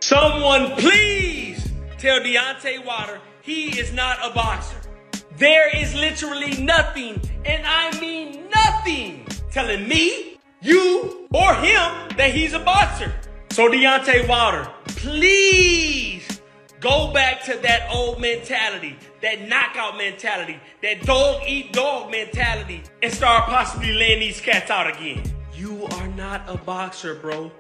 Someone please tell Deontay Wilder he is not a boxer. There is literally nothing, and I mean nothing, telling me, you, or him that he's a boxer. So Deontay Wilder, please go back to that old mentality, that knockout mentality, that dog-eat-dog mentality, and start possibly laying these cats out again. You are not a boxer, bro.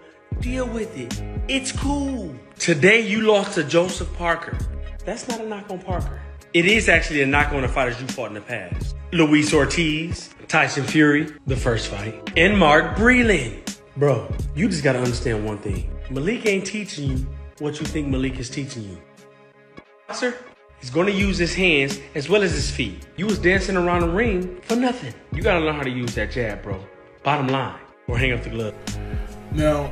Deal with it. It's cool. Today you lost to Joseph Parker. That's not a knock on Parker. It is actually a knock on the fighters you fought in the past. Luis Ortiz, Tyson Fury, the first fight, and Mark Breland. Bro, you just gotta understand one thing. Malik ain't teaching you what you think Malik is teaching you. Boxer, he's gonna use his hands as well as his feet. You was dancing around the ring for nothing. You gotta learn how to use that jab, bro. Bottom line, or hang up the glove. Now,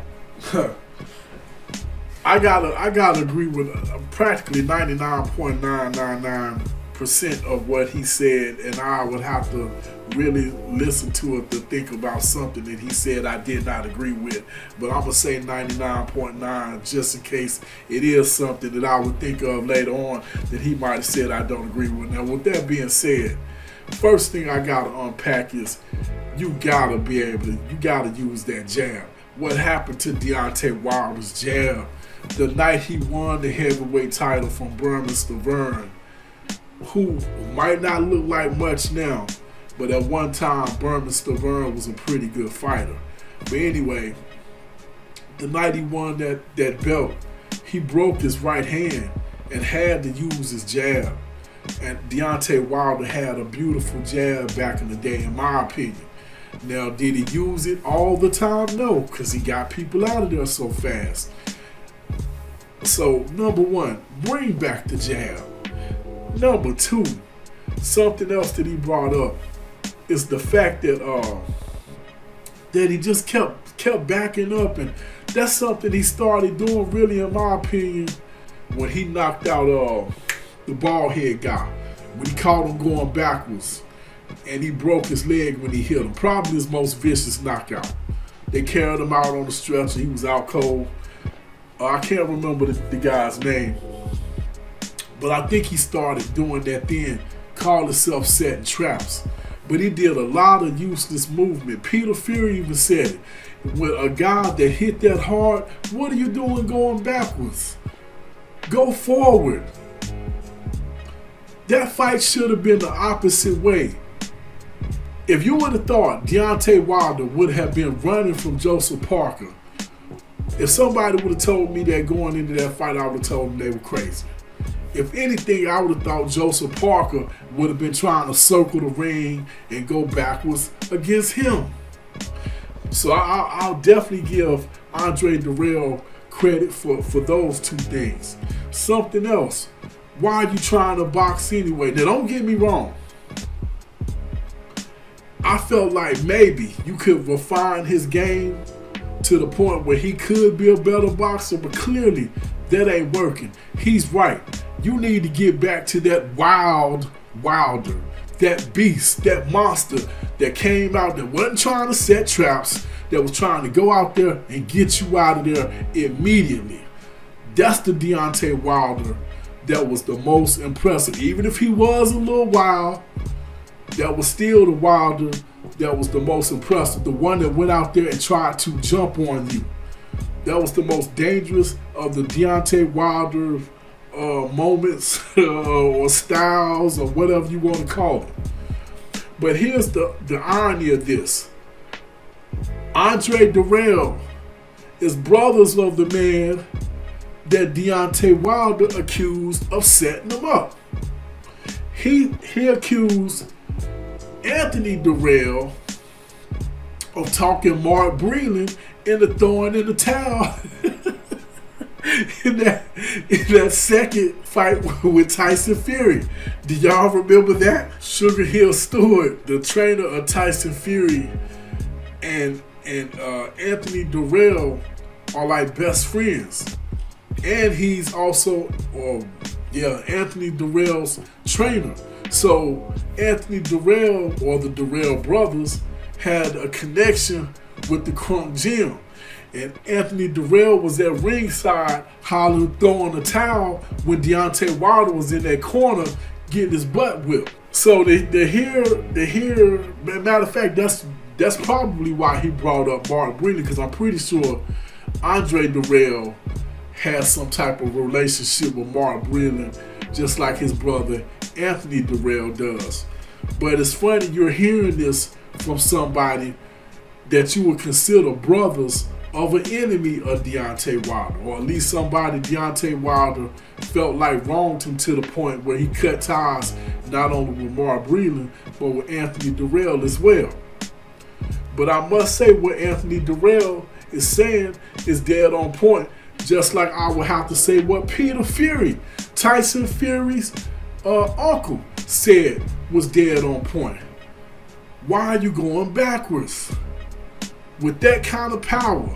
I gotta agree with practically 99.999% of what he said, and I would have to really listen to it to think about something that he said I did not agree with. But I'm gonna say 99.9 just in case it is something that I would think of later on that he might have said I don't agree with. Now, with that being said, first thing I gotta unpack is you gotta use that jab. What happened to Deontay Wilder's jab the night he won the heavyweight title from Berman Stavern, who might not look like much now, but at one time Berman Stavern was a pretty good fighter. But anyway, the night he won that belt, he broke his right hand and had to use his jab. And Deontay Wilder had a beautiful jab back in the day, in my opinion. Now, did he use it all the time? No, because he got people out of there so fast. So, number one, bring back the jab. Number two, something else that he brought up is the fact that that he just kept backing up, and that's something he started doing, really, in my opinion, when he knocked out the bald head guy, when he caught him going backwards. And he broke his leg when he hit him. Probably his most vicious knockout. They carried him out on the stretcher. He was out cold. I can't remember the guy's name. But I think he started doing that then. Called himself setting traps. But he did a lot of useless movement. Peter Fury even said it. With a guy that hit that hard, what are you doing going backwards? Go forward. That fight should have been the opposite way. If you would have thought Deontay Wilder would have been running from Joseph Parker, if somebody would have told me that going into that fight, I would have told them they were crazy. If anything, I would have thought Joseph Parker would have been trying to circle the ring and go backwards against him. So I'll definitely give Andre Dirrell credit for those two things. Something else. Why are you trying to box anyway? Now, don't get me wrong. I felt like maybe you could refine his game to the point where he could be a better boxer, but clearly that ain't working. He's right. You need to get back to that Wilder, that beast, that monster that came out that wasn't trying to set traps, that was trying to go out there and get you out of there immediately. That's the Deontay Wilder that was the most impressive. Even if he was a little wild, that was still the Wilder that was the most impressive. The one that went out there and tried to jump on you. That was the most dangerous of the Deontay Wilder moments or styles or whatever you want to call it. But here's the irony of this. Andre Dirrell is brothers of the man that Deontay Wilder accused of setting him up. He accused Anthony Dirrell of talking Mark Breland into throwing in the towel in that second fight with Tyson Fury. Do y'all remember that? Sugar Hill Stewart, the trainer of Tyson Fury, and Anthony Dirrell are like best friends. And he's also, Anthony Dirrell's trainer. So Anthony Dirrell, or the Dirrell brothers, had a connection with the Crunk Gym. And Anthony Dirrell was at ringside hollering, throwing a towel when Deontay Wilder was in that corner getting his butt whipped. So they hear. Matter of fact, that's probably why he brought up Mark Breland, because I'm pretty sure Andre Dirrell has some type of relationship with Mark Breland, just like his brother Anthony Dirrell does. But it's funny you're hearing this from somebody that you would consider brothers of an enemy of Deontay Wilder, or at least somebody Deontay Wilder felt like wronged him to the point where he cut ties not only with Mark Breland, but with Anthony Dirrell as well. But I must say what Anthony Dirrell is saying is dead on point, just like I would have to say what Peter Fury, Tyson Fury's uncle, said was dead on point. Why are you going backwards? With that kind of power,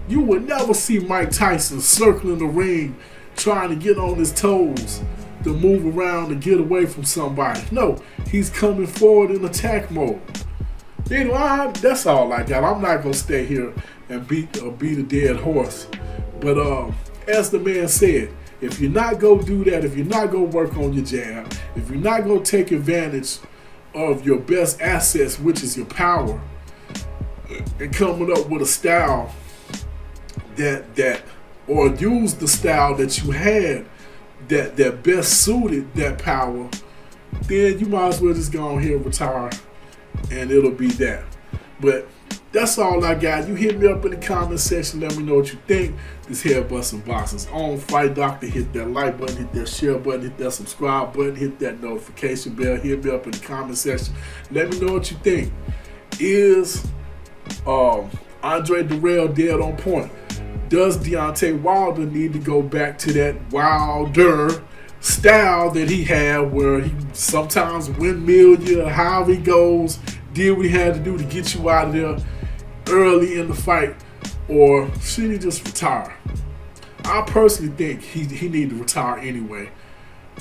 you would never see Mike Tyson circling the ring trying to get on his toes to move around and get away from somebody. No, he's coming forward in attack mode. Anyway, that's all I got. I'm not going to stay here and beat a dead horse. But as the man said, if you're not going to do that, if you're not going to work on your jab, if you're not going to take advantage of your best assets, which is your power, and coming up with a style that or use the style that you had that best suited that power, then you might as well just go on here and retire, and it'll be that. But that's all I got. You hit me up in the comment section. Let me know what you think. This Head Busting Boxers on Fight Doctor. Hit that like button, hit that share button, hit that subscribe button, hit that notification bell. Hit me up in the comment section. Let me know what you think. Is Andre Dirrell dead on point? Does Deontay Wilder need to go back to that Wilder style that he had, where he sometimes windmill you, however he goes, did what he had to do to get you out of there early in the fight, or should he just retire? I personally think he need to retire anyway.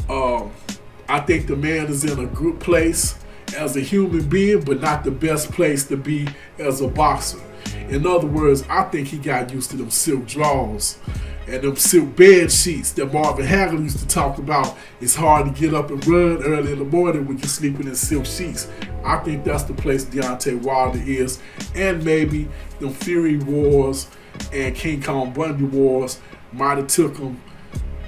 I think the man is in a good place as a human being, but not the best place to be as a boxer. In other words, I think he got used to them silk drawers and them silk bed sheets that Marvin Hagler used to talk about. It's hard to get up and run early in the morning when you're sleeping in silk sheets. I think that's the place Deontay Wilder is, and maybe them Fury Wars and King Kong Bundy Wars might have took him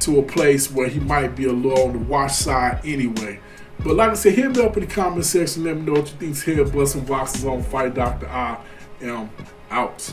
to a place where he might be a little on the watch side anyway. But like I said, hit me up in the comment section. Let me know what you think. Head Busting Boxers on Fight Doctor. I am out.